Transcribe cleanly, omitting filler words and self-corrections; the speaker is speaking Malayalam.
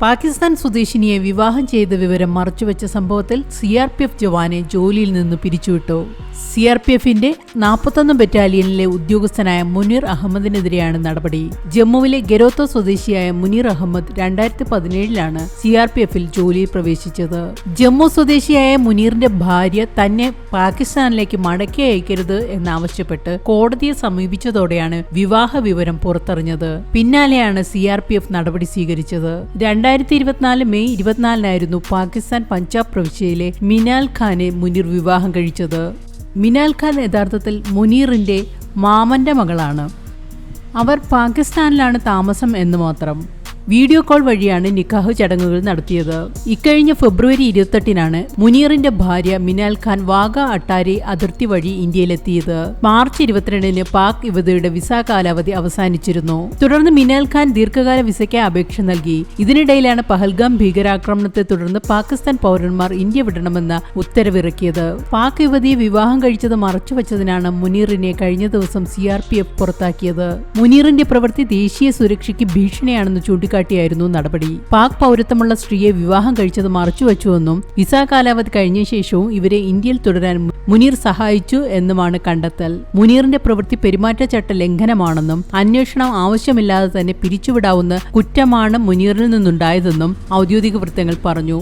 പാകിസ്ഥാൻ സ്വദേശിനിയെ വിവാഹം ചെയ്ത വിവരം മറച്ചുവെച്ച സംഭവത്തിൽ CRPF ജവാനെ ജോലിയിൽ നിന്ന് പിരിച്ചുവിട്ടു. CRPFന്റെ 41 ബറ്റാലിയനിലെ ഉദ്യോഗസ്ഥനായ മുനീർ അഹമ്മദിനെതിരെയാണ് നടപടി. ജമ്മുവിലെ ഗെരോത്തോ സ്വദേശിയായ മുനീർ അഹമ്മദ് 2017 CRPFൽ ജോലിയിൽ പ്രവേശിച്ചത്. ജമ്മു സ്വദേശിയായ മുനീറിന്റെ ഭാര്യ തന്നെ പാകിസ്ഥാനിലേക്ക് മടക്കി അയക്കരുത് എന്നാവശ്യപ്പെട്ട് കോടതിയെ സമീപിച്ചതോടെയാണ് വിവാഹ വിവരം പുറത്തറിഞ്ഞത്. പിന്നാലെയാണ് CRPF നടപടി സ്വീകരിച്ചത്. 2024 മെയ് 24 പാകിസ്ഥാൻ പഞ്ചാബ് പ്രവിശ്യയിലെ മിനാൽ ഖാനെ മുനീർ വിവാഹം കഴിച്ചത്. മിനാൽ ഖാൻ യഥാർത്ഥത്തിൽ മുനീറിന്റെ മാമന്റെ മകളാണ്. അവർ പാകിസ്ഥാനിലാണ് താമസം എന്ന് മാത്രം. വീഡിയോ കോൾ വഴിയാണ് നിക്കാഹ് ചടങ്ങുകൾ നടത്തിയത്. ഇക്കഴിഞ്ഞ ഫെബ്രുവരി 28 മുനീറിന്റെ ഭാര്യ മിനാൽ ഖാൻ വാഗ അട്ടാരി അതിർത്തി വഴി ഇന്ത്യയിലെത്തിയത്. മാർച്ച് 22 പാക് യുവതിയുടെ വിസ കാലാവധി അവസാനിച്ചിരുന്നു. തുടർന്ന് മിനാൽ ഖാൻ ദീർഘകാല വിസയ്ക്ക് അപേക്ഷ നൽകി. ഇതിനിടയിലാണ് പഹൽഗാം ഭീകരാക്രമണത്തെ തുടർന്ന് പാകിസ്ഥാൻ പൗരന്മാർ ഇന്ത്യ വിടണമെന്ന ഉത്തരവിറക്കിയത്. പാക് യുവതിയെ വിവാഹം കഴിച്ചത് മറച്ചുവെച്ചതിനാണ് മുനീറിനെ കഴിഞ്ഞ ദിവസം CRPF പുറത്താക്കിയത്. മുനീറിന്റെ പ്രവൃത്തി ദേശീയ സുരക്ഷയ്ക്ക് ഭീഷണിയാണെന്ന് ചൂണ്ടിക്കാട്ടി ായിരുന്നു നടപടി. പാക് പൗരത്വമുള്ള സ്ത്രീയെ വിവാഹം കഴിച്ചത് മറച്ചുവെച്ചുവെന്നും വിസ കാലാവധി കഴിഞ്ഞ ശേഷവും ഇവരെ ഇന്ത്യയിൽ തുടരാൻ മുനീർ സഹായിച്ചു എന്നുമാണ് കണ്ടെത്തൽ. മുനീറിന്റെ പ്രവൃത്തി പെരുമാറ്റച്ചട്ട ലംഘനമാണെന്നും അന്വേഷണം ആവശ്യമില്ലാതെ തന്നെ പിരിച്ചുവിടാവുന്ന കുറ്റമാണ് മുനീറിൽ നിന്നുണ്ടായതെന്നും ഔദ്യോഗിക വൃത്തങ്ങൾ പറഞ്ഞു.